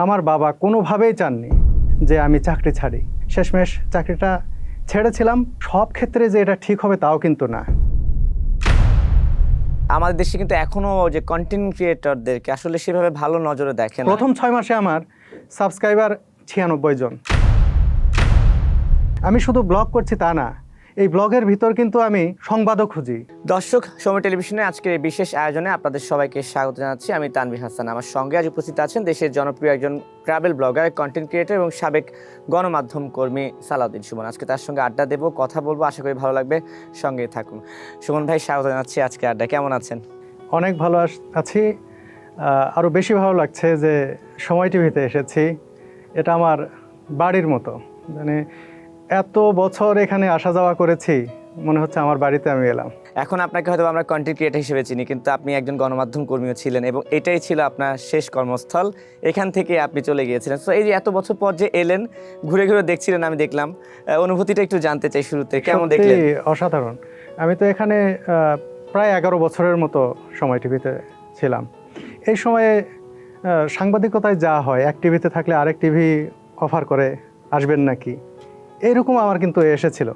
আমার বাবা কোনোভাবেই চাননি যে আমি চাকরি ছাড়ি। শেষমেশ চাকরিটা ছেড়েছিলাম। সব ক্ষেত্রে যে এটা ঠিক হবে তাও কিন্তু না। আমাদের দেশে কিন্তু এখনো যে কন্টেন্ট ক্রিয়েটরদেরকে আসলে সেভাবে ভালো নজরে দেখে না। প্রথম 6 মাসে আমার সাবস্ক্রাইবার 96 জন। আমি শুধু ব্লগ করছি তা না, এই ব্লগের ভিতর কিন্তু আমি সংবাদও খুঁজি। দর্শক, সময় টেলিভিশনে আজকের এই বিশেষ আয়োজনে আপনাদের সবাইকে স্বাগত জানাচ্ছি। আমি তানভীর হাসান। আমার সঙ্গে আজ উপস্থিত আছেন দেশের জনপ্রিয় একজন ট্রাভেল ব্লগার, কন্টেন্ট ক্রিয়েটর এবং সাবেক গণমাধ্যম কর্মী সালাউদ্দিন সুমন। আজকে তার সঙ্গে আড্ডা দেবো, কথা বলবো, আশা করি ভালো লাগবে। সঙ্গেই থাকুন। সুমন ভাই, স্বাগত জানাচ্ছি আজকে আড্ডা। কেমন আছেন? অনেক ভালো আছি। আরও বেশি ভালো লাগছে যে সময় টিভিতে এসেছি। এটা আমার বাড়ির মতো। মানে এত বছর এখানে আসা যাওয়া করেছি, মনে হচ্ছে আমার বাড়িতে আমি এলাম। এখন আপনাকে হয়তো আমরা কন্টেন্ট ক্রিয়েটর হিসেবে চিনি, কিন্তু আপনি একজন গণমাধ্যম কর্মীও ছিলেন এবং এটাই ছিল আপনার শেষ কর্মস্থল। এখান থেকে আপনি চলে গিয়েছিলেন। তো এই যে এত বছর পর যে এলেন, ঘুরে ঘুরে দেখছিলেন, আমি দেখলাম, অনুভূতিটা একটু জানতে চাই শুরুতে, কেমন দেখলেন? অসাধারণ। আমি তো এখানে প্রায় 11 বছরের মতো সময় টিভিতে ছিলাম। এই সময়ে সাংবাদিকতায় যা হয়, এক টিভিতে থাকলে আরেক টিভি অফার করে আসবেন নাকি, এইরকম আমার কিন্তু এসেছিল।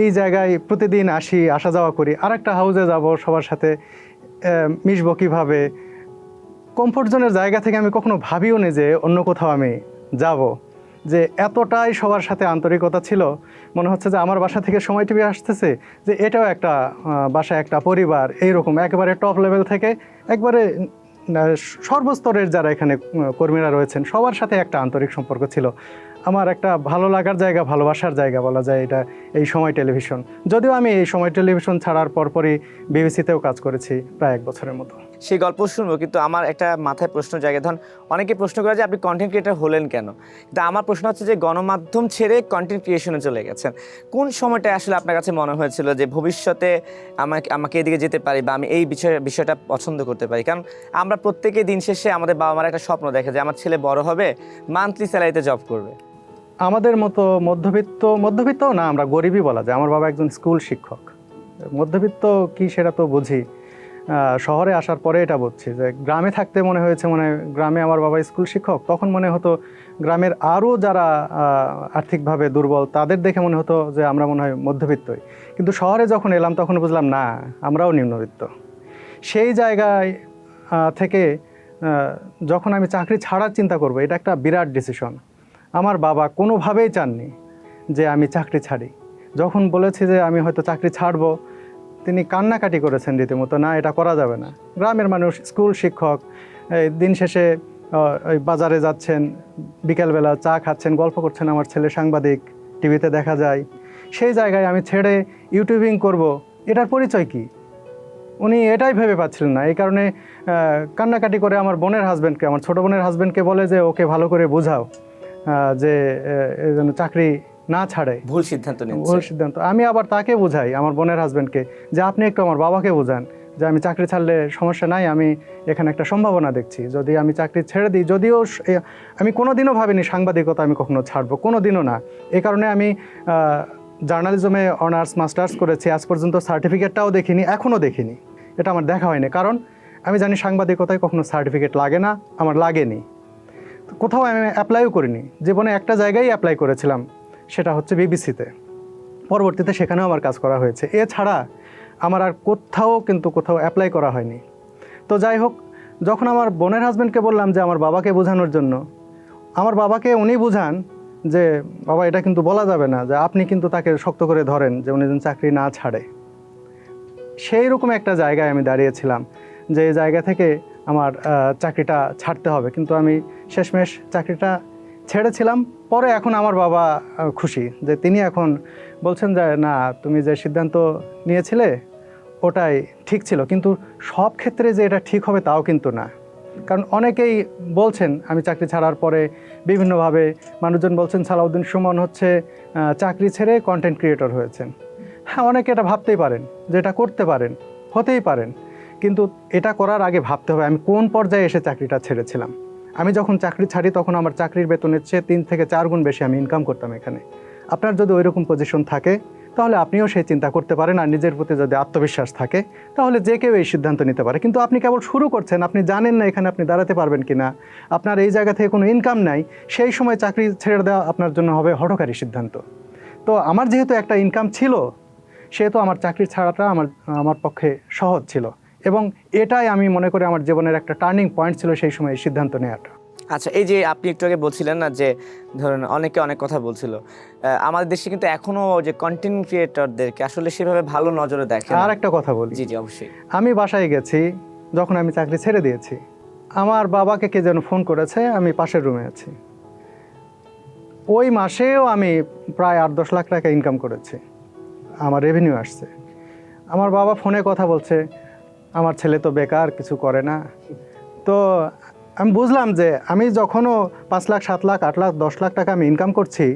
এই জায়গায় প্রতিদিন আসা যাওয়া করি, আরেকটা হাউসে যাব, সবার সাথে মিশবো কীভাবে। কমফোর্ট জোনের জায়গা থেকে আমি কখনো ভাবিও নি যে অন্য কোথাও আমি যাব। যে এতটাই সবার সাথে আন্তরিকতা ছিল, মনে হচ্ছে যে আমার বাসা থেকে সময় টিভি আসতেছে, যে এটাও একটা বাসা, একটা পরিবার। এইরকম একেবারে টপ লেভেল থেকে একবারে সর্বস্তরের যারা এখানে কর্মীরা রয়েছেন সবার সাথে একটা আন্তরিক সম্পর্ক ছিল। আমার একটা ভালো লাগার জায়গা, ভালোবাসার জায়গা বলা যায় এটা এই সময় টেলিভিশন। যদিও আমি এই সময় টেলিভিশন ছাড়ার পরপরই বিবিসিতেও কাজ করেছি প্রায় 1 বছরের মতো। সেই গল্প শুনবো, কিন্তু আমার একটা মাথায় প্রশ্ন জায়গা। ধরুন, অনেকে প্রশ্ন করে যে আপনি কন্টেন্ট ক্রিয়েটর হলেন কেন, কিন্তু আমার প্রশ্ন হচ্ছে যে গণমাধ্যম ছেড়ে কন্টেন্ট ক্রিয়েশনে চলে গেছেন। কোন সময়টা আসলে আপনার কাছে মনে হয়েছিল যে ভবিষ্যতে আমাকে এদিকে যেতে পারি বা আমি এই বিষয়টা পছন্দ করতে পারি? কারণ আমরা প্রত্যেকেই দিন শেষে আমাদের বাবা মার একটা স্বপ্ন দেখে যে আমার ছেলে বড় হবে, মান্থলি স্যালারিতে জব করবে। আমাদের মতো মধ্যবিত্তও না, আমরা গরিবই বলা যায়। আমার বাবা একজন স্কুল শিক্ষক। মধ্যবিত্ত কি সেটা তো বুঝি, শহরে আসার পরে এটা বুঝছি। যে গ্রামে থাকতে মনে হয়েছে, গ্রামে আমার বাবা স্কুল শিক্ষক, তখন মনে হতো গ্রামের আরও যারা আর্থিকভাবে দুর্বল তাদের দেখে মনে হতো যে আমরা মনে হয় মধ্যবিত্তই। কিন্তু শহরে যখন এলাম তখন বুঝলাম না, আমরাও নিম্নবিত্ত। সেই জায়গায় থেকে যখন আমি চাকরি ছাড়ার চিন্তা করব, এটা একটা বিরাট ডিসিশন। আমার বাবা কোনোভাবেই চাননি যে আমি চাকরি ছাড়ি। যখন বলেছি যে আমি হয়তো চাকরি ছাড়বো, তিনি কান্নাকাটি করেছেন রীতিমতো। না, এটা করা যাবে না। গ্রামের মানুষ, স্কুল শিক্ষক, দিন শেষে ওই বাজারে যাচ্ছেন, বিকেলবেলা চা খাচ্ছেন, গল্প করছেন, আমার ছেলে সাংবাদিক, টিভিতে দেখা যায়। সেই জায়গায় আমি ছেড়ে ইউটিউবিং করব, এটার পরিচয় কি? উনি এটাই ভেবে পাচ্ছিলেন না। এই কারণে কান্নাকাটি করে আমার বোনের হাজব্যান্ডকে, আমার ছোটো বোনের হাজব্যান্ডকে বলে যে ওকে ভালো করে বোঝাও যে যেন চাকরি না ছাড়ে। ভুল সিদ্ধান্ত। আমি আবার তাকে বোঝাই, আমার বোনের হাজব্যান্ডকে, যে আপনি একটু আমার বাবাকে বোঝান যে আমি চাকরি ছাড়লে সমস্যা নাই, আমি এখানে একটা সম্ভাবনা দেখছি। যদি আমি চাকরি ছেড়ে দিই, যদিও আমি কোনোদিনও ভাবিনি সাংবাদিকতা আমি কখনো ছাড়বো, কোনোদিনও না। এই কারণে আমি জার্নালিজমে অনার্স মাস্টার্স করেছি। আজ পর্যন্ত সার্টিফিকেটটাও দেখিনি, এখনও দেখিনি। এটা আমার দেখা হয়নি, কারণ আমি জানি সাংবাদিকতায় কখনো সার্টিফিকেট লাগে না, আমার লাগেনি। কোথাও আমি অ্যাপ্লাইও করিনি। জীবনে একটা জায়গায় অ্যাপ্লাই করেছিলাম, সেটা হচ্ছে বিবিসিতে। পরবর্তীতে সেখানেও আমার কাজ করা হয়েছে। এছাড়া আমার আর কোথাও অ্যাপ্লাই করা হয়নি। তো যাই হোক, যখন আমার বোনের হাজব্যান্ডকে বললাম যে আমার বাবাকে বোঝানোর জন্য, আমার বাবাকে উনি বুঝান যে বাবা, এটা কিন্তু বলা যাবে না, যে আপনি কিন্তু তাকে শক্ত করে ধরেন যে উনি যেন চাকরি না ছাড়ে। সেই রকম একটা জায়গায় আমি দাঁড়িয়েছিলাম যে এই জায়গা থেকে আমার চাকরিটা ছাড়তে হবে। কিন্তু আমি শেষমেশ চাকরিটা ছেড়েছিলাম। পরে এখন আমার বাবা খুশি যে তিনি এখন বলছেন যে না, তুমি যে সিদ্ধান্ত নিয়েছিলে ওটাই ঠিক ছিল। কিন্তু সব ক্ষেত্রে যে এটা ঠিক হবে তাও কিন্তু না। কারণ অনেকেই বলছেন, আমি চাকরি ছাড়ার পরে বিভিন্নভাবে মানুষজন বলছেন সালাউদ্দিন সুমন হচ্ছে চাকরি ছেড়ে কন্টেন্ট ক্রিয়েটর হয়েছেন। হ্যাঁ, অনেকে এটা ভাবতেই পারেন, যে এটা করতে পারেন, হতেই পারেন। কিন্তু এটা করার আগে ভাবতে হবে আমি কোন পর্যায়ে এসে চাকরিটা ছেড়েছিলাম। আমি যখন চাকরি ছাড়ি তখন আমার চাকরির বেতনের চেয়ে 3 থেকে 4 গুণ বেশি আমি ইনকাম করতাম এখানে। আপনার যদি ওই রকম পজিশন থাকে তাহলে আপনিও সেই চিন্তা করতে পারেন। আর নিজের প্রতি যদি আত্মবিশ্বাস থাকে তাহলে যে কেউ এই সিদ্ধান্ত নিতে পারে। কিন্তু আপনি কেবল শুরু করছেন, আপনি জানেন না এখানে আপনি দাঁড়াতে পারবেন কি না, আপনার এই জায়গা থেকে কোনো ইনকাম নাই, সেই সময় চাকরি ছেড়ে দেওয়া আপনার জন্য হবে হঠকারী সিদ্ধান্ত। তো আমার যেহেতু একটা ইনকাম ছিল, সেহেতু আমার চাকরি ছাড়াটা আমার পক্ষে সহজ ছিল, এবং এটাই আমি মনে করি আমার জীবনের একটা টার্নিং পয়েন্ট ছিল সেই সময় এই সিদ্ধান্ত নেওয়াটা। আচ্ছা, এই যে আপনি একটু আগে বলছিলেন না যে ধরুন অনেকে অনেক কথা বলছিল, আমাদের দেশে কিন্তু এখনো যে কন্টেন্ট ক্রিয়েটরদেরকে আসলে সেভাবে ভালো নজরে দেখে না। আর একটা কথা বলি, জি জি অবশ্যই। আমি বাসায় গেছি যখন আমি চাকরি ছেড়ে দিয়েছি, আমার বাবাকে কে যেন ফোন করেছে, আমি পাশের রুমে আছি। ওই মাসেও আমি প্রায় 8-10 লাখ টাকা ইনকাম করেছি, আমার রেভিনিউ আসছে। আমার বাবা ফোনে কথা বলছে, আমার ছেলে তো বেকার, কিছু করে না। তো আমি বুঝলাম যে আমি যখনও 5 লাখ 7 লাখ 8 লাখ 10 লাখ টাকা আমি ইনকাম করছি,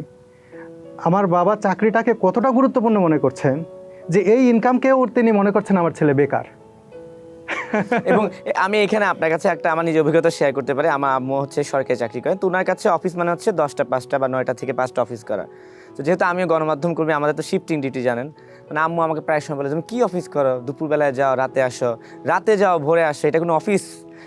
আমার বাবা চাকরিটাকে কতটা গুরুত্বপূর্ণ মনে করছেন যে এই ইনকামকেও তিনি মনে করছেন আমার ছেলে বেকার। এবং আমি এখানে আপনার কাছে একটা আমার নিজের অভিজ্ঞতা শেয়ার করতে পারি। আমার আম্মু হচ্ছে সরকারি চাকরি করে, তো ওনার কাছে অফিস মানে হচ্ছে 10টা 5টা বা 9টা থেকে 5টা অফিস করা। তো যেহেতু আমিও গণমাধ্যম কর্মী, আমাদের তো শিফটিং ডিউটি জানেন, মানে আম্মু আমাকে প্রায় সময় বলে তুমি কী অফিস করো, দুপুরবেলায় যাও, রাতে আসো, রাতে যাও, ভোরে আসো, এটা কোনো অফিস?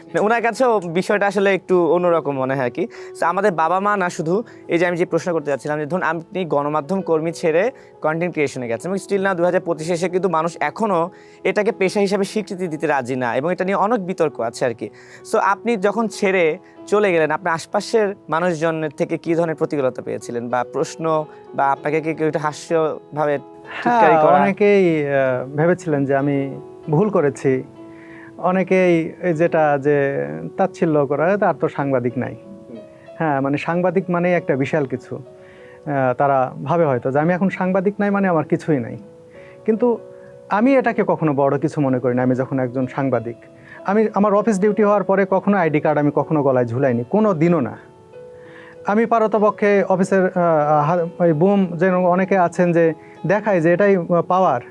মানে ওনার কাছেও বিষয়টা আসলে একটু অন্যরকম মনে হয় আর কি। তো আমাদের বাবা মা না শুধু, এই যে আমি যে প্রশ্ন করতে যাচ্ছিলাম যে ধরুন আপনি গণমাধ্যম কর্মী ছেড়ে কন্টেন্ট ক্রিয়েশনে গেছেন, এবং স্টিল না 2025 এসে কিন্তু মানুষ এখনও এটাকে পেশা হিসেবে স্বীকৃতি দিতে রাজি না, এবং এটা নিয়ে অনেক বিতর্ক আছে আর কি। সো আপনি যখন ছেড়ে চলে গেলেন, আপনার আশপাশের মানুষজনের থেকে কী ধরনের প্রতিকূলতা পেয়েছিলেন, বা প্রশ্ন, বা আপনাকে কি কেউ একটু হাস্যভাবে টিটকারি করা? অনেকেই ভেবেছিলেন যে আমি ভুল করেছি। অনেকেই যেটা যে তাচ্ছিল্য করা, তার তো সাংবাদিক নাই। হ্যাঁ, মানে সাংবাদিক মানে একটা বিশাল কিছু। তারা ভাবে হয়তো যে আমি এখন সাংবাদিক নাই মানে আমার কিছুই নাই। কিন্তু আমি এটাকে কখনো বড় কিছু মনে করি না। আমি যখন একজন সাংবাদিক, আমার অফিস ডিউটি হওয়ার পরে কখনো আইডি কার্ড আমি কখনো গলায় ঝুলাইনি, কোনো দিনও না। আমি অফিসের ওই বুম যেন অনেকে আছেন যে দেখায় যে এটাই পাওয়ার,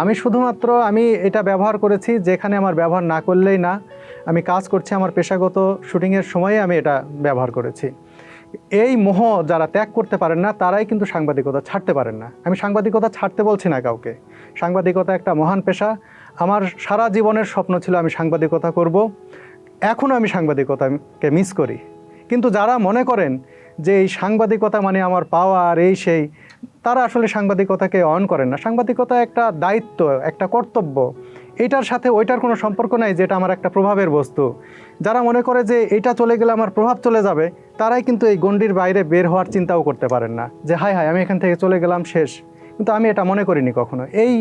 আমি শুধুমাত্র আমি এটা ব্যবহার করেছি যেখানে আমার ব্যবহার না করলেই না। আমি কাজ করছি আমার পেশাগত শুটিংয়ের সময়ে আমি এটা ব্যবহার করেছি। এই মোহ যারা ত্যাগ করতে পারেন না, তারাই কিন্তু সাংবাদিকতা ছাড়তে পারেন না। আমি সাংবাদিকতা ছাড়তে বলছি না কাউকে। সাংবাদিকতা একটা মহান পেশা। আমার সারা জীবনের স্বপ্ন ছিল আমি সাংবাদিকতা করব। এখনও আমি সাংবাদিকতাকে মিস করি। কিন্তু যারা মনে করেন যে এই সাংবাদিকতা মানে আমার পাওয়ার এই সেই, তারা আসলে সাংবাদিকতাকে অন করেন না। সাংবাদিকতা একটা দায়িত্ব, একটা কর্তব্য। এটার সাথে ওইটার কোনো সম্পর্ক নাই যেটা আমার একটা প্রভাবের বস্তু। যারা মনে করে যে এটা চলে গেলে আমার প্রভাব চলে যাবে, তারাই কিন্তু এই গণ্ডির বাইরে বের হওয়ার চিন্তাও করতে পারেন না যে হায় হায় আমি এখান থেকে চলে গেলাম, শেষ। কিন্তু আমি এটা মনে করিনি কখনো, এই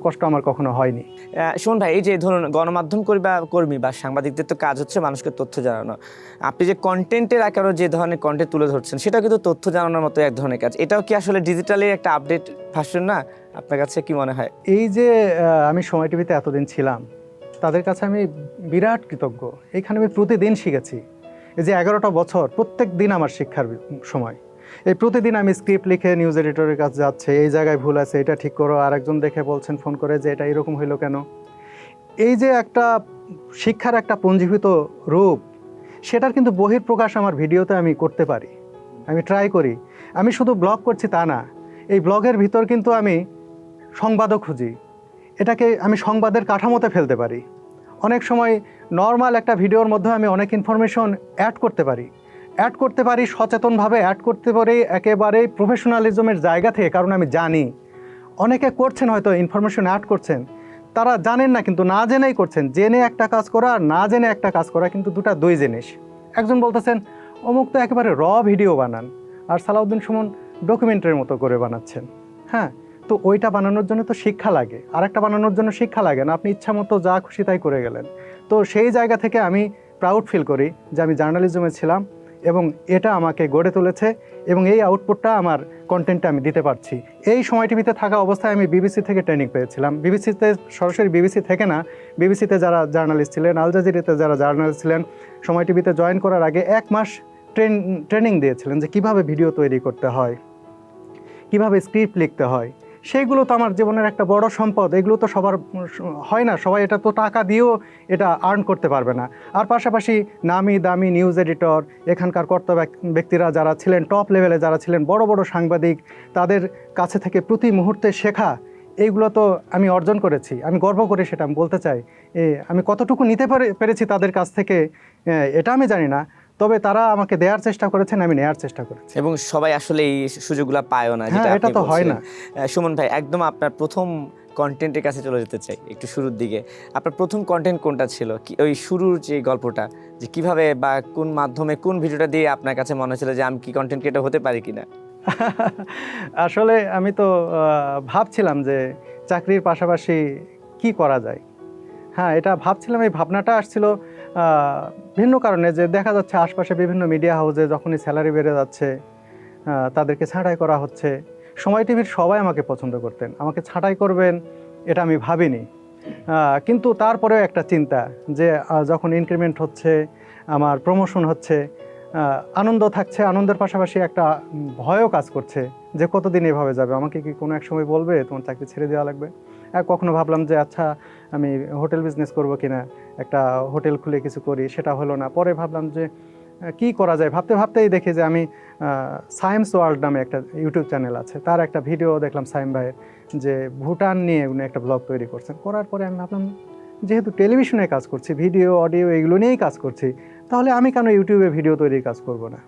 কষ্ট আমার কখনো হয়নি। শোন ভাই, এই যে ধরুন গণমাধ্যম কর্মী বা সাংবাদিকদের তো কাজ হচ্ছে মানুষকে তথ্য জানানো। আপনি যে কন্টেন্টের আকারে যে ধরনের কন্টেন্ট তুলে ধরছেন, সেটা কিন্তু তথ্য জানানোর মতো এক ধরনের কাজ। এটাও কি আসলে ডিজিটালি একটা আপডেট ভার্সন না? আপনার কাছে কি মনে হয়? এই যে আমি সময় টিভিতে এতদিন ছিলাম, তাদের কাছে আমি বিরাট কৃতজ্ঞ। এখানে আমি প্রতিদিন শিখেছি। এই যে 11টা বছর, প্রত্যেক দিন আমার শিক্ষার সময়। এই প্রতিদিন আমি স্ক্রিপ্ট লিখে নিউজ এডিটরের কাছে যাচ্ছে, এই জায়গায় ভুল আছে, এটা ঠিক করো। আরেকজন দেখে বলছেন ফোন করে যে এটা এরকম হইলো কেন। এই যে একটা শিক্ষার একটা পুঞ্জীভূত রূপ, সেটার কিন্তু বহিঃপ্রকাশ আমার ভিডিওতে আমি করতে পারি, আমি ট্রাই করি। আমি শুধু ব্লগ করছি তা না, এই ব্লগের ভিতর কিন্তু আমি সংবাদও খুঁজি। এটাকে আমি সংবাদের কাঠামোতে ফেলতে পারি। অনেক সময় নর্মাল একটা ভিডিওর মধ্যে আমি অনেক ইনফরমেশন অ্যাড করতে পারি, সচেতনভাবে অ্যাড করতে পারি, একেবারেই প্রফেশনালিজমের জায়গা থেকে। কারণ আমি জানি অনেকে করছেন, হয়তো ইনফরমেশন অ্যাড করছেন, তারা জানেন না কিন্তু না জেনেই করছেন। জেনে একটা কাজ করা আর না জেনে একটা কাজ করা কিন্তু দুই জিনিস। একজন বলতেছেন অমুক তো একেবারে ভিডিও বানান, আর সালাউদ্দিন সুমন ডকুমেন্টারির মতো করে বানাচ্ছেন। হ্যাঁ, তো ওইটা বানানোর জন্য তো শিক্ষা লাগে, আর একটা বানানোর জন্য শিক্ষা লাগে না। আপনি ইচ্ছা মতো যা খুশি তাই করে গেলেন। তো সেই জায়গা থেকে আমি প্রাউড ফিল করি যে আমি জার্নালিজমে ছিলাম, এবং এটা আমাকে গড়ে তুলেছে, এবং এই আউটপুটটা আমার কন্টেন্টে আমি দিতে পারছি। এই সময় টিভিতে থাকা অবস্থায় আমি বিবিসি থেকে ট্রেনিং পেয়েছিলাম। বিবিসিতে সরাসরি বিবিসি থেকে না, বিবিসিতে যারা জার্নালিস্ট ছিলেন, আল জাজিরাতে যারা জার্নালিস্ট ছিলেন, সময় টিভিতে জয়েন করার আগে 1 মাস ট্রেনিং দিয়েছিলেন যে কিভাবে ভিডিও তৈরি করতে হয়, কিভাবে স্ক্রিপ্ট লিখতে হয়, সেইগুলো তো আমার জীবনের একটা বড় সম্পদ। এগুলো তো সবার হয় না, সবাই এটা তো টাকা দিয়েও এটা আর্ন করতে পারবে না। আর পাশাপাশি নামি দামি নিউজ এডিটর, এখানকার কর্তা ব্যক্তিরা যারা ছিলেন, টপ লেভেলে যারা ছিলেন, বড় বড় সাংবাদিক, তাদের কাছে থেকে প্রতি মুহূর্তে শেখা, এইগুলো তো আমি অর্জন করেছি। আমি গর্ব করে সেটা আমি বলতে চাই। আমি কতটুকু নিতে পেরেছি তাদের কাছ থেকে এটা আমি জানি না, তবে তারা আমাকে দেওয়ার চেষ্টা করেছেন, আমি নেওয়ার চেষ্টা করেছি। এবং সবাই আসলে এই সুযোগগুলো পায়ও না, যেটা হ্যাঁ, এটা আপনি তো হয় বলছিলেন। না। সুমন ভাই, একদম আপনার প্রথম কন্টেন্টের কাছে চলে যেতে চাই একটু শুরুর দিকে। আপনার প্রথম কন্টেন্ট কোনটা ছিল? কি ওই শুরুর যে গল্পটা, যে কিভাবে বা কোন মাধ্যমে, কোন ভিডিওটা দিয়ে আপনার কাছে মনে হচ্ছিল যে আমি কি কন্টেন্ট ক্রিয়েটর হতে পারি কিনা? আসলে আমি তো ভাবছিলাম যে চাকরির পাশাপাশি কি করা যায়। হ্যাঁ, এটা ভাবছিলাম। এই ভাবনাটা আসছিল ভিন্ন কারণে, যে দেখা যাচ্ছে আশপাশে বিভিন্ন মিডিয়া হাউসে যখনই স্যালারি বেড়ে যাচ্ছে, তাদেরকে ছাঁটাই করা হচ্ছে। সময় টিভির সবাই আমাকে পছন্দ করতেন, আমাকে ছাঁটাই করবেন এটা আমি ভাবিনি। কিন্তু তারপরেও একটা চিন্তা যে যখন ইনক্রিমেন্ট হচ্ছে, আমার প্রমোশন হচ্ছে, আনন্দ থাকছে, আনন্দের পাশাপাশি একটা ভয়ও কাজ করছে যে কতদিন এভাবে যাবে, আমাকে কি কোনো এক সময় বলবে তোমার চাকরি ছেড়ে দেওয়া লাগবে। কখনো ভাবলাম যে আচ্ছা আমি হোটেল বিজনেস করবো কিনা, একটা হোটেল খুলে কিছু করি, সেটা হলো না। পরে ভাবলাম যে কি করা যায়, ভাবতে ভাবতেই দেখি যে আমি সায়েন্স ওয়ার্ল্ড নামে একটা ইউটিউব চ্যানেল আছে, তার একটা ভিডিও দেখলাম সাইম ভাইয়ের, যে ভুটান নিয়ে উনি একটা ব্লগ তৈরি করছেন। করার পরে আমি ভাবলাম যেহেতু টেলিভিশনে কাজ করছি, ভিডিও অডিও এগুলো নিয়েই কাজ করছি, তাহলে আমি কেন ইউটিউবে ভিডিও তৈরির কাজ করব না।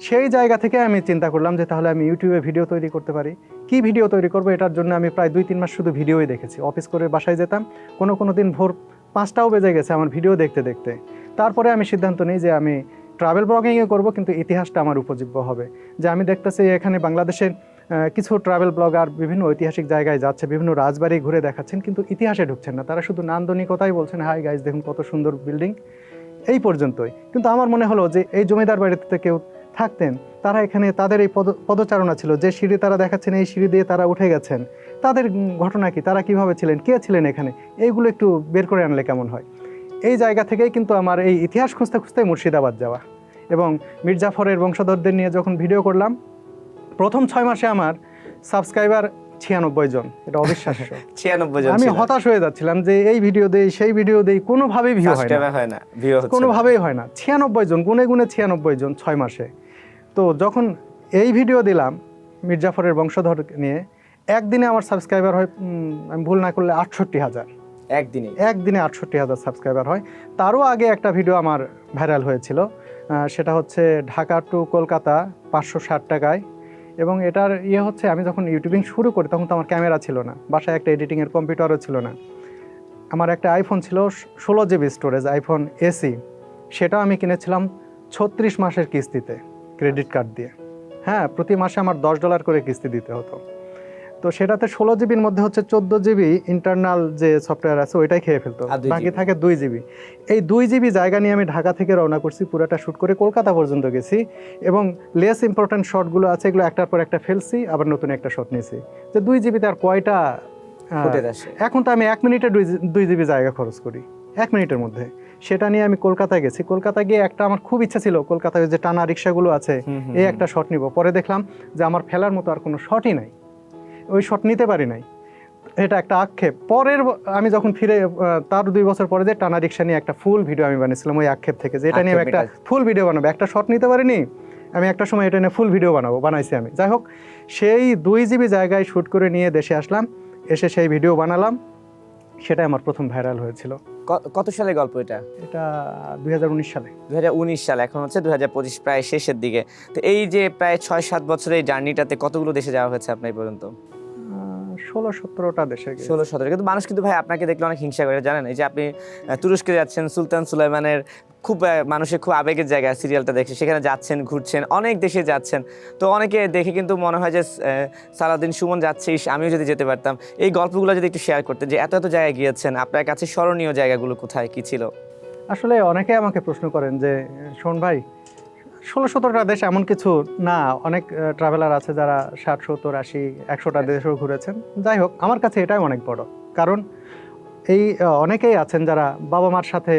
সেই জায়গা থেকে আমি চিন্তা করলাম যে তাহলে আমি ইউটিউবে ভিডিও তৈরি করতে পারি। কি ভিডিও তৈরি করব, এটার জন্য আমি প্রায় 2-3 মাস শুধু ভিডিওই দেখেছি। অফিস করে বাসায় যেতাম, কোনো দিন ভোর 5টাও বেজে গেছে আমার ভিডিও দেখতে দেখতে। তারপরে আমি সিদ্ধান্ত নিই যে আমি ট্রাভেল ব্লগিংয়ে করব, কিন্তু ইতিহাসটা আমার উপজীব্য হবে। যে আমি দেখতেছি এখানে বাংলাদেশের কিছু ট্রাভেল ব্লগার বিভিন্ন ঐতিহাসিক জায়গায় যাচ্ছে, বিভিন্ন রাজবাড়ি ঘুরে দেখাচ্ছেন, কিন্তু ইতিহাসে ঢুকছেন না। তারা শুধু নান্দনিকতাই বলছেন, হাই গাইজ দেখুন কত সুন্দর বিল্ডিং, এই পর্যন্তই। কিন্তু আমার মনে হলো যে এই জমিদার বাড়িতে কেউ থাকতেন, তারা এখানে তাদের এই পদচারণা ছিল, যে সিঁড়ি তারা দেখাচ্ছেন এই সিঁড়ি দিয়ে তারা উঠে গেছেন, তাদের ঘটনা কি, তারা কিভাবে ছিলেন, কে ছিলেন এখানে, এইগুলো একটু বের করে আনলে কেমন হয়। এই জায়গা থেকেই কিন্তু আমার এই ইতিহাস খুঁজতে খুঁজতে মুর্শিদাবাদ যাওয়া। এবং মির্জাফরের বংশধরদের নিয়ে যখন ভিডিও করলাম, প্রথম 6 মাসে আমার সাবস্ক্রাইবার 96 জন। এটা অবিশ্বাস্য। 96 জন আমি ছিল। হতাশ হয়ে যাচ্ছিলাম যে এই ভিডিও দেই সেই ভিডিও দেই, কোনোভাবেই ভিউ হয় না, সাবস্ক্রাইবার হয় না, ভিউ হচ্ছে না। কোনোভাবেই হয় না। 96 জন, গুনে গুনে 96 জন 6 মাসে। তো যখন এই ভিডিও দিলাম মির্জাফরের বংশধর নিয়ে, একদিনে আমার সাবস্ক্রাইবার হয় আমি ভুল না করলে 68,000। একদিনে? একদিনে 68,000 সাবস্ক্রাইবার হয়। তারও আগে একটা ভিডিও আমার ভাইরাল হয়েছিল, সেটা হচ্ছে ঢাকা টু কলকাতা 560 টাকায়। এবং এটার হচ্ছে আমি যখন ইউটিউবিং শুরু করি তখন তো আমার ক্যামেরা ছিল না, বাসায় একটা এডিটিংয়ের কম্পিউটারও ছিল না। আমার একটা আইফোন ছিল 16 জিবি স্টোরেজ, আইফোন এসি। সেটাও আমি কিনেছিলাম 36 মাসের কিস্তিতে ক্রেডিট কার্ড দিয়ে। হ্যাঁ, প্রতি মাসে আমার $10 করে কিস্তি দিতে হতো। তো সেটাতে 16 জিবির মধ্যে হচ্ছে 14 জিবি ইন্টারনাল যে সফটওয়্যার আছে ওইটাই খেয়ে ফেলতো, আর 2 বাকি GB থাকে 2 জিবি। এই 2 জিবি জায়গা নিয়ে আমি ঢাকা থেকে রওনা করছি, পুরোটা শ্যুট করে কলকাতা পর্যন্ত গেছি, এবং লেস ইম্পর্ট্যান্ট শটগুলো আছে এগুলো একটার পর একটা ফেলছি, আবার নতুন একটা শট নিয়েছি। যে 2 জিবিতে আর কয়টা ফুটেজ আসে? এখন তো আমি 1 মিনিটে 2 জিবি জায়গা খরচ করি 1 মিনিটের মধ্যে। সেটা নিয়ে আমি কলকাতায় গেছি। কলকাতা গিয়ে একটা আমার খুব ইচ্ছা ছিল কলকাতায় যে টানা রিক্সাগুলো আছে এই একটা শট নিব। পরে দেখলাম যে আমার ফেলার মতো আর কোনো শটই নাই, ওই শট নিতে পারি নাই। এটা একটা আক্ষেপ। পরের আমি যখন ফিরে তার 2 বছর পরে যে টানা রিক্সা নিয়ে একটা ফুল ভিডিও আমি বানিয়েছিলাম ওই আক্ষেপ থেকে, যে এটা নিয়ে আমি একটা ফুল ভিডিও বানাবো। একটা শট নিতে পারিনি, আমি একটা সময় এটা নিয়ে ফুল ভিডিও বানাইছি আমি। যাই হোক, সেই 2 জিবি জায়গায় শ্যুট করে নিয়ে দেশে আসলাম, এসে সেই ভিডিও বানালাম, সেটাই আমার প্রথম ভাইরাল হয়েছিল। কত সালে গল্প এটা? এটা 2019 সালে। 2019 সাল, এখন হচ্ছে 2025, প্রায় শেষের দিকে। তো এই যে প্রায় 6-7 বছরের এই জার্নিটাতে কতগুলো দেশে যাওয়া হয়েছে আপনার এই পর্যন্ত? 16-17টা দেশে গেছি। 16-17। কিন্তু মানুষ কিন্তু ভাই আপনাকে দেখলে অনেক হিংসা করে, জানেন? এই যে আপনি তুরস্কে যাচ্ছেন, সুলতান সুলাইমানের খুব মানুষের খুব আবেগের জায়গা, সিরিয়ালটা দেখে সেখানে যাচ্ছেন, ঘুরছেন, অনেক দেশে যাচ্ছেন। তো অনেকে দেখে কিন্তু মনে হয় যে সালাউদ্দিন সুমন যাচ্ছে, আমিও যদি যেতে পারতাম। এই গল্পগুলো যদি একটু শেয়ার করতেন, যে এত এত জায়গায় গিয়েছেন, আপনার কাছে স্মরণীয় জায়গাগুলো কোথায়, কি ছিল? আসলে অনেকে আমাকে প্রশ্ন করেন যে শোন ভাই, 16-17টা দেশ এমন কিছু না, অনেক ট্রাভেলার আছে যারা 60-70-80-100টা দেশও ঘুরেছেন। যাই হোক, আমার কাছে এটাই অনেক বড়, কারণ এই অনেকেই আছেন যারা বাবা মার সাথে,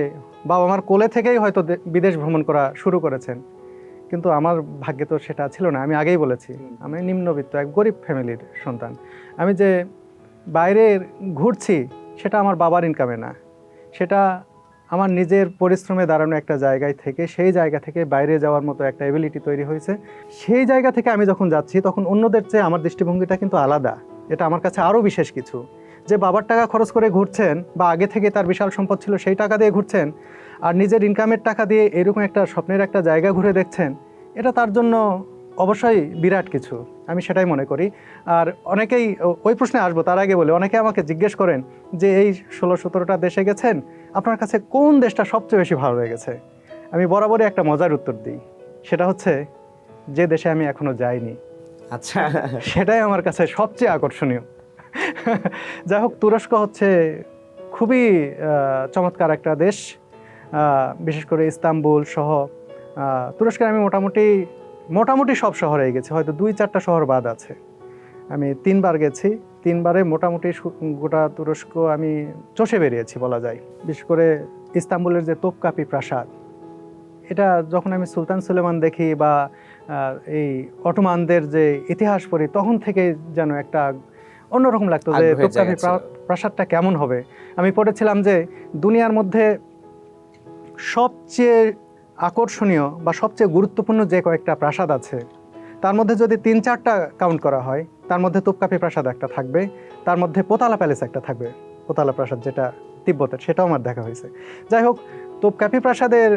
বাবা মার কোলে থেকেই হয়তো বিদেশ ভ্রমণ করা শুরু করেছেন, কিন্তু আমার ভাগ্যে তো সেটা ছিল না। আমি আগেই বলেছি আমি নিম্নবিত্ত এক গরিব ফ্যামিলির সন্তান। আমি যে বাইরে ঘুরছি সেটা আমার বাবার ইনকামে না, সেটা আমার নিজের পরিশ্রমে দাঁড়ানো একটা জায়গায় থেকে, সেই জায়গা থেকে বাইরে যাওয়ার মতো একটা এবিলিটি তৈরি হয়েছে। সেই জায়গা থেকে আমি যখন যাচ্ছি তখন অন্যদের চেয়ে আমার দৃষ্টিভঙ্গিটা কিন্তু আলাদা। এটা আমার কাছে আরও বিশেষ কিছু, যে বাবার টাকা খরচ করে ঘুরছেন বা আগে থেকে তার বিশাল সম্পদ ছিল সেই টাকা দিয়ে ঘুরছেন, আর নিজের ইনকামের টাকা দিয়ে এরকম একটা স্বপ্নের একটা জায়গা ঘুরে দেখছেন, এটা তার জন্য অবশ্যই বিরাট কিছু, আমি সেটাই মনে করি। আর অনেকেই ওই প্রশ্নে আসবো তার আগে বলে, অনেকে আমাকে জিজ্ঞেস করেন যে এই 16-17টা দেশে গেছেন, আপনার কাছে কোন দেশটা সবচেয়ে বেশি ভালো লেগেছে? আমি বরাবরই একটা মজার উত্তর দিই, সেটা হচ্ছে যে দেশে আমি এখনো যাইনি আচ্ছা, সেটাই আমার কাছে সবচেয়ে আকর্ষণীয়। যাই হোক, তুরস্ক হচ্ছে খুবই চমৎকার একটা দেশ, বিশেষ করে ইস্তাম্বুল সহ তুরস্কের আমি মোটামুটি সব শহরে গেছি, হয়তো 2-4টা শহর বাদ আছে। আমি 3বার গেছি, 3বারে মোটামুটি গোটা তুরস্ক আমি চষে বেরিয়েছি বলা যায়। বিশেষ করে ইস্তাম্বুলের যে তোপকাপি প্রাসাদ, এটা যখন আমি সুলতান সুলেমান দেখি বা এই অটোমানদের যে ইতিহাস পড়ি, তখন থেকে যেন একটা অন্যরকম লাগতো যে আগ্রহের তোপকাপি জায়গা ছিল। প্রাসাদটা কেমন হবে। আমি পড়েছিলাম যে দুনিয়ার মধ্যে সবচেয়ে আকর্ষণীয় বা সবচেয়ে গুরুত্বপূর্ণ যে কয়েকটা প্রাসাদ আছে, তার মধ্যে যদি 3-4টা কাউন্ট করা হয়, তার মধ্যে তোপকাপি প্রাসাদ একটা থাকবে, তার মধ্যে পোতালা প্যালেস একটা থাকবে, পোতালা প্রাসাদ যেটা তিব্বতের, সেটাও আমার দেখা হয়েছে। যাই হোক, তোপকাপি প্রাসাদের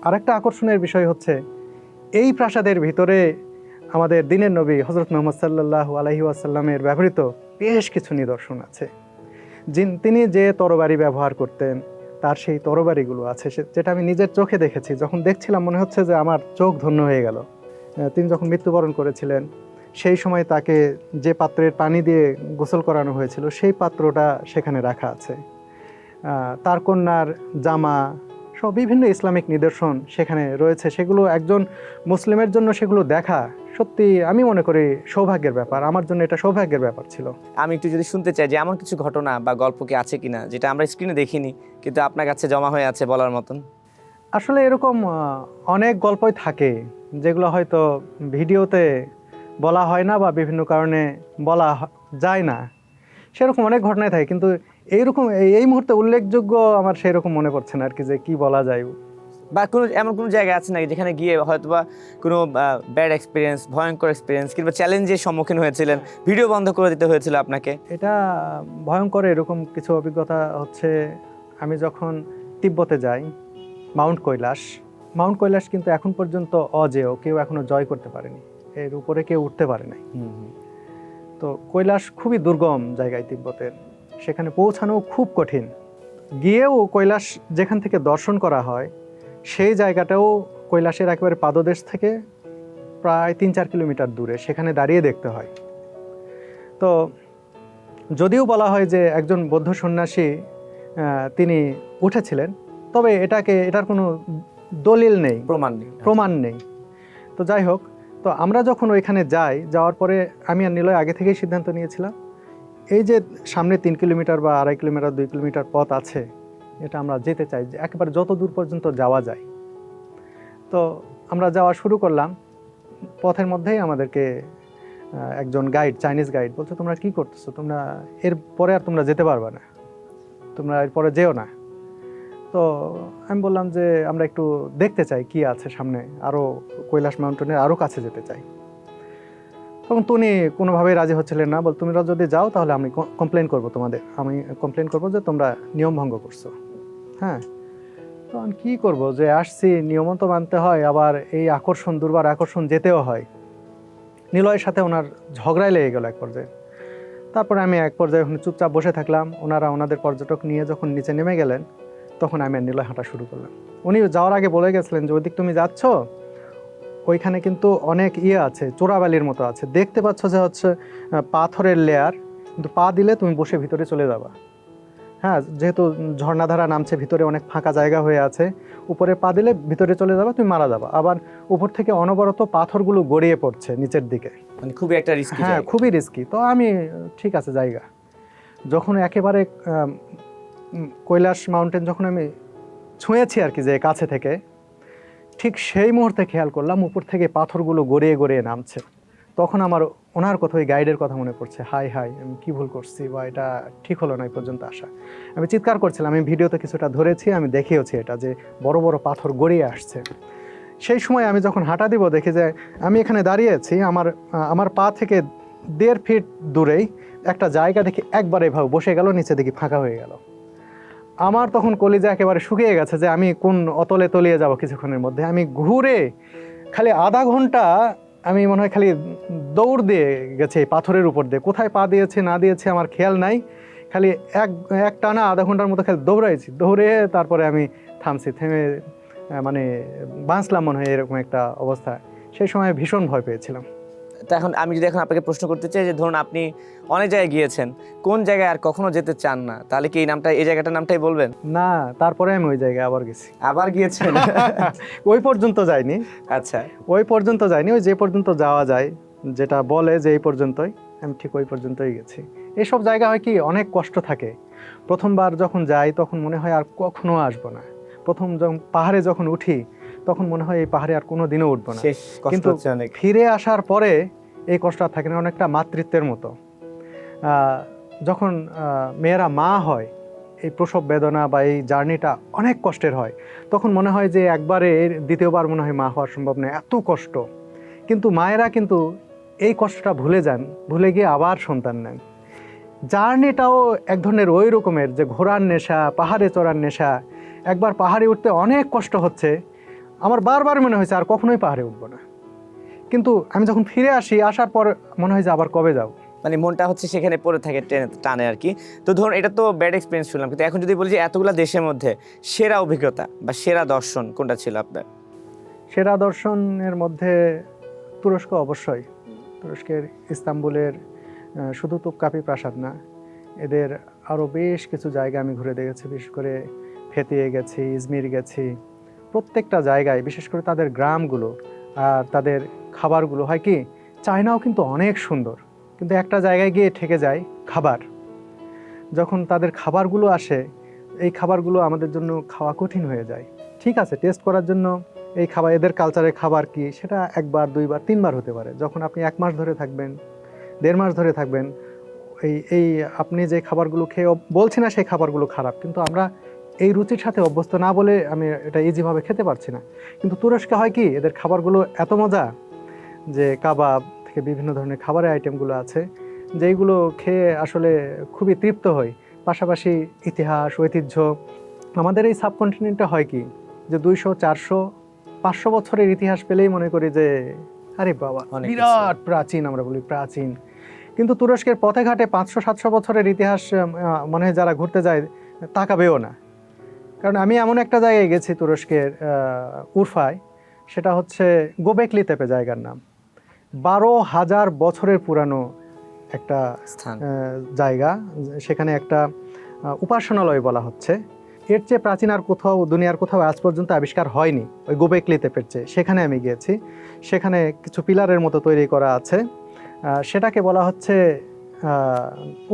আরেকটা আকর্ষণের বিষয় হচ্ছে এই প্রাসাদের ভিতরে আমাদের দিনের নবী হজরত মুহাম্মদ সাল্লাল্লাহু আলাইহি ওয়াসাল্লামের ব্যবহৃত বেশ কিছু নিদর্শন আছে। তিনি যে তরবারি ব্যবহার করতেন তার সেই তরবারিগুলো আছে, যেটা আমি নিজের চোখে দেখেছি। যখন দেখছিলাম মনে হচ্ছে যে আমার চোখ ধন্য হয়ে গেল। তিনি যখন মৃত্যুবরণ করেছিলেন সেই সময় তাকে যে পাত্রের পানি দিয়ে গোসল করানো হয়েছিল সেই পাত্রটা সেখানে রাখা আছে। তার কন্যার জামা সব বিভিন্ন ইসলামিক নিদর্শন সেখানে রয়েছে। সেগুলো একজন মুসলিমের জন্য সেগুলো দেখা সত্যি আমি মনে করি সৌভাগ্যের ব্যাপার। আমার জন্য এটা সৌভাগ্যের ব্যাপার ছিল। আমি একটু যদি শুনতে চাই যে এমন কিছু ঘটনা বা গল্প কি আছে কিনা যেটা আমরা স্ক্রিনে দেখিনি কিন্তু আপনার কাছে জমা হয়ে আছে বলার মতন? আসলে এরকম অনেক গল্পই থাকে যেগুলো হয়তো ভিডিওতে বলা হয় না বা বিভিন্ন কারণে বলা যায় না। সেরকম অনেক ঘটনাই থাকে, কিন্তু এইরকম এই মুহূর্তে উল্লেখযোগ্য আমার সেরকম মনে পড়ছে না আর কি, যে কি বলা যায়। বা কোনো এমন কোনো জায়গা আছে নাকি যেখানে গিয়ে হয়তো বা কোনো ব্যাড এক্সপিরিয়েন্স, ভয়ঙ্কর এক্সপিরিয়েন্স কিংবা চ্যালেঞ্জের সম্মুখীন হয়েছিলেন, ভিডিও বন্ধ করে দিতে হয়েছিল আপনাকে? এটা ভয়ঙ্কর এরকম কিছু অভিজ্ঞতা হচ্ছে, আমি যখন তিব্বতে যাই, মাউন্ট কৈলাস কিন্তু এখন পর্যন্ত অজেয়, কেউ এখনো জয় করতে পারেনি, এর উপরে কেউ উঠতে পারে নাই। তো কৈলাস খুবই দুর্গম জায়গায় তিব্বতের, সেখানে পৌঁছানো খুব কঠিন। গিয়েও কৈলাস যেখান থেকে দর্শন করা হয় সেই জায়গাটাও কৈলাসের একেবারে পাদদেশ থেকে প্রায় 3-4 কিলোমিটার দূরে, সেখানে দাঁড়িয়ে দেখতে হয়। তো যদিও বলা হয় যে একজন বৌদ্ধ সন্ন্যাসী তিনি উঠেছিলেন, তবে এটার কোনো দলিল নেই, প্রমাণ নেই। তো যাই হোক, তো আমরা যখন ওইখানে যাওয়ার পরে আমি আর নিলয় আগে থেকেই সিদ্ধান্ত নিয়েছিলাম এই যে সামনে 3 কিলোমিটার বা 2.5 কিলোমিটার 2 কিলোমিটার পথ আছে, এটা আমরা যেতে চাই, যে একেবারে যত দূর পর্যন্ত যাওয়া যায়। তো আমরা যাওয়া শুরু করলাম, পথের মধ্যেই আমাদেরকে একজন গাইড, চাইনিজ গাইড বলছে, তোমরা কি করতেছো, তোমরা এর পরে আর তোমরা যেতে পারবে না, তোমরা এরপরে যেও না। তো আমি বললাম যে আমরা একটু দেখতে চাই কি আছে সামনে, আরও কৈলাস মাউন্টেনের আরও কাছে যেতে চাই। তখন উনি কোনোভাবেই রাজি হচ্ছিলেন না, বল তোমরা যদি যাও তাহলে আমি কমপ্লেন করবো আমি কমপ্লেন করবো যে তোমরা নিয়ম ভঙ্গ করছো। হ্যাঁ, তো আমি কী করবো, যে আসছি, নিয়মও তো মানতে হয়, আবার এই দুর্বার আকর্ষণ যেতেও হয়। নিলয়ের সাথে ওনার ঝগড়ায় লেগে গেল এক পর্যায়ে। তারপরে আমি এক পর্যায়ে ওখানে চুপচাপ বসে থাকলাম। ওনারা ওনাদের পর্যটক নিয়ে যখন নিচে নেমে গেলেন, তখন আমি আর নিলয় হাঁটা শুরু করলাম। উনি যাওয়ার আগে বলে গেছিলেন যে ওইদিক তুমি যাচ্ছ, ওইখানে কিন্তু অনেক আছে, চোরাবালির মতো আছে, দেখতে পাচ্ছ যে হচ্ছে পাথরের লেয়ার, কিন্তু পা দিলে তুমি বসে ভিতরে চলে যাবা। হ্যাঁ, যেহেতু ঝর্ণাধারা নামছে, ভিতরে অনেক ফাঁকা জায়গা হয়ে আছে, উপরে পা দিলে ভিতরে চলে যাবা, তুমি মারা যাবা। আবার উপর থেকে অনবরত পাথরগুলো গড়িয়ে পড়ছে নিচের দিকে, মানে খুবই একটা রিস্কি। হ্যাঁ, খুবই রিস্কি। তো আমি ঠিক আছে জায়গা, যখন একেবারে কৈলাস মাউন্টেন যখন আমি ছুঁয়েছি আর কি, যে কাছে থেকে, ঠিক সেই মুহূর্তে খেয়াল করলাম উপর থেকে পাথরগুলো গড়িয়ে গড়িয়ে নামছে। তখন আমার ওনার কথা, ওই গাইডের কথা মনে পড়ছে, হাই হাই আমি কী ভুল করছি বা এটা ঠিক হলো না এই পর্যন্ত আসা। আমি চিৎকার করছিলাম, আমি ভিডিওতে কিছুটা ধরেছি, আমি দেখিয়েছি এটা যে বড় বড় পাথর গড়িয়ে আসছে। সেই সময় আমি যখন হাঁটা দিব দেখি যে আমি এখানে দাঁড়িয়ে আছি, আমার পা থেকে 1.5 ফিট দূরেই একটা জায়গা দেখি একবার এভাবে বসে গেল, নিচে দেখি ফাঁকা হয়ে গেল। আমার তখন কলিজা একেবারে শুকিয়ে গেছে যে আমি কোন অতলে তলিয়ে যাব কিছুক্ষণের মধ্যে। আমি ঘুরে খালি আধা ঘন্টা আমি মনে হয় খালি দৌড় দিয়ে গেছে এই পাথরের উপর দিয়ে, কোথায় পা দিয়েছে না দিয়েছে আমার খেয়াল নাই। খালি এক টানা আধা ঘন্টার মতো খালি দৌড়াইছি, দৌড়ে তারপরে আমি থামছি, থেমে মানে বাঁচলাম মনে হয় এরকম একটা অবস্থা। সেই সময় ভীষণ ভয় পেয়েছিলাম। তো এখন আমি যদি এখন আপনাকে প্রশ্ন করতে চাই যে ধরুন আপনি অনেক জায়গায় গিয়েছেন, কোন জায়গায় আর কখনো যেতে চান না, তাহলে কি এই জায়গাটার নামটাই বলবেন? না, তারপরে আমি ওই জায়গায় আবার গেছি। আবার গিয়েছেন? ওই পর্যন্ত যাইনি। আচ্ছা, ওই পর্যন্ত যাইনি, ওই যে পর্যন্ত যাওয়া যায়, যেটা বলে যে এই পর্যন্তই, আমি ঠিক ওই পর্যন্তই গেছি। এসব জায়গা হয় কি অনেক কষ্ট থাকে। প্রথমবার যখন যাই তখন মনে হয় আর কখনো আসবো না। প্রথম যখন পাহাড়ে যখন উঠি তখন মনে হয় এই পাহাড়ে আর কোনো দিনও উঠবো না। শেষ কষ্ট কিন্তু হচ্ছে অনেক। ফিরে আসার পরে এই কষ্ট আর থাকে না, অনেকটা মাতৃত্বের মতো। যখন মেয়েরা মা হয়, এই প্রসব বেদনা বা এই জার্নিটা অনেক কষ্টের হয়, তখন মনে হয় যে একবারে দ্বিতীয়বার মনে হয় মা হওয়া সম্ভব নয়, এত কষ্ট। কিন্তু মায়েরা কিন্তু এই কষ্টটা ভুলে যান, ভুলে গিয়ে আবার সন্তান নেন। জার্নিটাও এক ধরনের ওই রকমের, যে ঘোড়ার নেশা, পাহাড়ে চড়ার নেশা। একবার পাহাড়ে উঠতে অনেক কষ্ট হচ্ছে, আমার বারবার মনে হয়েছে আর কখনোই পাহাড়ে উঠবো না। কিন্তু আমি যখন ফিরে আসি, আসার পর মনে হয় যে আবার কবে যাব। মানে মনটা হচ্ছে সেখানে পড়ে থাকে, টানে আর কি। তো ধরুন এটা তো ব্যাড এক্সপিরিয়েন্স শুনলাম, কিন্তু এখন যদি বলি যে এতগুলো দেশের মধ্যে সেরা অভিজ্ঞতা বা সেরা দর্শন কোনটা ছিল আপনার? সেরা দর্শনের মধ্যে তুরস্ক অবশ্যই। তুরস্কের ইস্তাম্বুলের শুধু তোপকাপি প্রাসাদ না, এদের আরও বেশ কিছু জায়গা আমি ঘুরে দেখেছি। বিশেষ করে ফেতিয়ে গেছি, ইজমির গেছি। প্রত্যেকটা জায়গায়, বিশেষ করে তাদের গ্রামগুলো আর তাদের খাবারগুলো হয় কি, চায়নাও কিন্তু অনেক সুন্দর, কিন্তু একটা জায়গায় গিয়ে ঠেকে যায় খাবার। যখন তাদের খাবারগুলো আসে, এই খাবারগুলো আমাদের জন্য খাওয়া কঠিন হয়ে যায়। ঠিক আছে, টেস্ট করার জন্য এই খাবার, এদের কালচারের খাবার কি, সেটা একবার, দুইবার, তিনবার হতে পারে। যখন আপনি 1 মাস ধরে থাকবেন, 1.5 মাস ধরে থাকবেন, এই আপনি যে খাবারগুলো খেয়ে, বলছি না সেই খাবারগুলো খারাপ, কিন্তু আমরা এই রুচির সাথে অভ্যস্ত না বলে আমি এটা ইজিভাবে খেতে পারছি না। কিন্তু তুরস্কে হয় কি, এদের খাবারগুলো এত মজা যে কাবাব থেকে বিভিন্ন ধরনের খাবারের আইটেমগুলো আছে, যেইগুলো খেয়ে আসলে খুবই তৃপ্ত হই। পাশাপাশি ইতিহাস, ঐতিহ্য, আমাদের এই সাবকন্টিনেন্টে হয় কি যে 200, 400, 500 বছরের ইতিহাস পেলেই মনে করি যে আরে বাবা অনেক বিরাট প্রাচীন, আমরা বলি প্রাচীন। কিন্তু তুরস্কের পথে ঘাটে 500-700 বছরের ইতিহাস মনে হয় যারা ঘুরতে যায় তাকাবেও না। কারণ আমি এমন একটা জায়গায় গেছি তুরস্কের উরফায়, সেটা হচ্ছে গোবেকলি তেপে জায়গার নাম। 12,000 বছরের পুরানো একটা স্থান। জায়গা, সেখানে একটা উপাসনালয় বলা হচ্ছে। এর চেয়ে প্রাচীন আর কোথাও, দুনিয়ার কোথাও আজ পর্যন্ত আবিষ্কার হয়নি ওই গোবেকলি তেপের চেয়ে। সেখানে আমি গিয়েছি, সেখানে কিছু পিলারের মতো তৈরি করা আছে, সেটাকে বলা হচ্ছে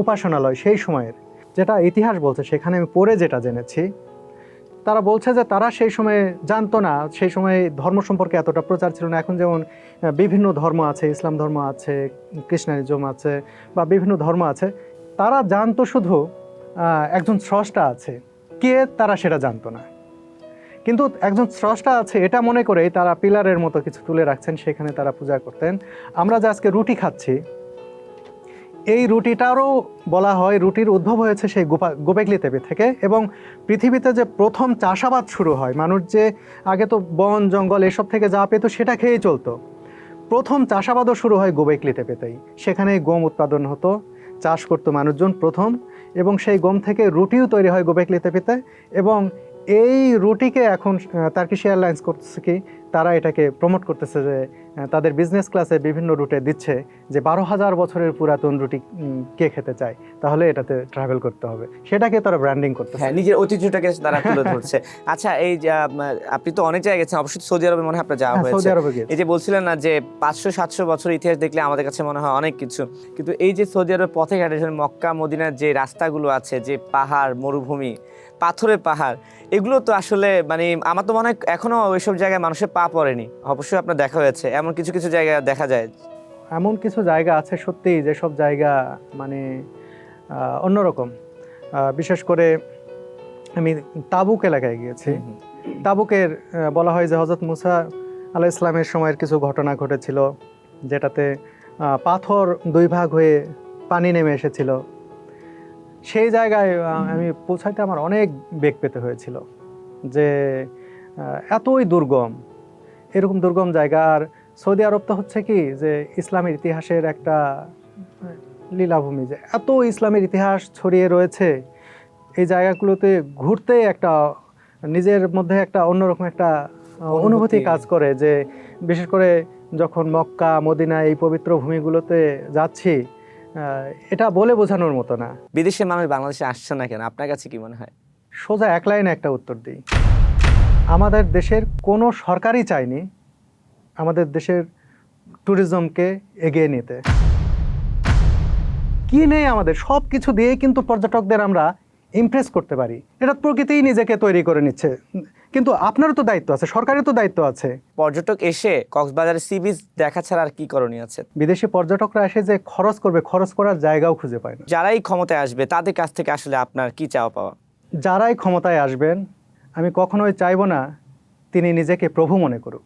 উপাসনালয় সেই সময়ের। যেটা ইতিহাস বলছে, সেখানে আমি পড়ে যেটা জেনেছি, তারা বলছে যে তারা সেই সময়ে জানতো না, সেই সময়ে ধর্ম সম্পর্কে এতটা প্রচার ছিল না। এখন যেমন বিভিন্ন ধর্ম আছে, ইসলাম ধর্ম আছে, খ্রিস্টানিজম আছে, বা বিভিন্ন ধর্ম আছে, তারা জানতো শুধু একজন স্রষ্টা আছে, কে তারা সেটা জানতো না। কিন্তু একজন স্রষ্টা আছে এটা মনে করেই তারা পিলারের মতো কিছু তুলে রাখছেন, সেখানে তারা পূজা করতেন। আমরা যে আজকে রুটি খাচ্ছি, এই রুটিটারও বলা হয় রুটির উদ্ভব হয়েছে সেই গোবেকলি তেপে থেকে। এবং পৃথিবীতে যে প্রথম চাষাবাদ শুরু হয়, মানুষ যে আগে তো বন জঙ্গল এসব থেকে যা পেত সেটা খেয়েই চলতো, প্রথম চাষাবাদও শুরু হয় গোবেকলি তেপেতেই। সেখানেই গম উৎপাদন হতো, চাষ করতো মানুষজন প্রথম, এবং সেই গম থেকে রুটিও তৈরি হয় গোবেকলি তেপেতে। এবং এই রুটিকে এখন টার্কিশ এয়ারলাইন্স করতেছে কি, তারা এটাকে প্রমোট করতেছে যে তাদের বিজনেস ক্লাসে বিভিন্ন রুটে দিচ্ছে যে 12,000 বছরের পুরাতন রুটি কে খেতে চায়, তাহলে এটাতে ট্রাভেল করতে হবে, সেটাকে তারা ব্র্যান্ডিং করতেছে। হ্যাঁ, নিজের ঐতিহ্যটাকে তারা তুলে ধরছে। আচ্ছা, এই যে আপনি তো অনেক জায়গায় গেছেন, অবশ্যই সৌদি আরবে মনে হয় আপনার যাওয়া হয়েছে। সৌদি আরবে গিয়েছি। এই যে বলছিলেন না যে 500-700 বছর ইতিহাস দেখলে আমাদের কাছে মনে হয় অনেক কিছু, কিন্তু এই যে সৌদি আরবের পথে ঘাটে মক্কা মদিনার যে রাস্তাগুলো আছে, যে পাহাড় মরুভূমি, পাথরের পাহাড়, এগুলো তো আসলে মানে আমার তো মনে হয় এখনো ওইসব জায়গায় মানুষের পা পড়েনি। অবশ্যই আপনার দেখা হয়েছে, এমন কিছু কিছু জায়গায় দেখা যায়। এমন কিছু জায়গা আছে সত্যিই যেসব জায়গা মানে অন্যরকম। বিশেষ করে আমি তাবুক এলাকায় গিয়েছি। তাবুকের বলা হয় যে হযরত মুসা আলাইহিস সালামের সময়ের কিছু ঘটনা ঘটেছিল, যেটাতে পাথর দুই ভাগ হয়ে পানি নেমে এসেছিল। সেই জায়গায় আমি পৌঁছাইতে আমার অনেক বেগ পেতে হয়েছিল, যে এতই দুর্গম, এরকম দুর্গম জায়গা। আর সৌদি আরব তো হচ্ছে কি যে ইসলামের ইতিহাসের একটা লীলাভূমি, যে এত ইসলামের ইতিহাস ছড়িয়ে রয়েছে এই জায়গাগুলোতে ঘুরতে একটা নিজের মধ্যে একটা অন্যরকম একটা অনুভূতি কাজ করে। যে বিশেষ করে যখন মক্কা মদিনা এই পবিত্র ভূমিগুলোতে যাচ্ছি, এটা বলে বোঝানোর মতো না। বিদেশের মানুষ বাংলাদেশে আসছে না কেন, আপনার কাছে কি মনে হয়? সোজা এক লাইনে একটা উত্তর দিই, আমাদের দেশের কোনো সরকারই চায়নি আমাদের দেশের ট্যুরিজমকে এগিয়ে নিতে। কি নেই আমাদের, সব কিছু দিয়েই কিন্তু পর্যটকদের আমরা ইমপ্রেস করতে পারি। এটা প্রকৃতিই নিজেকে তৈরি করে নিচ্ছে। কিন্তু আপনারও তো দায়িত্ব আছে, সরকারের তো দায়িত্ব আছে। পর্যটক এসে কক্সবাজারের সি বিচ দেখা ছাড়া আর কি করণীয় আছে? বিদেশি পর্যটকরা এসে যে খরচ করবে, খরচ করার জায়গাও খুঁজে পায় না। যারাই ক্ষমতায় আসবে তাদের কাছ থেকে আসলে আপনার কি চাওয়া পাওয়া? যারাই ক্ষমতায় আসবেন, আমি কখনোই চাইবো না তিনি নিজেকে প্রভু মনে করুক।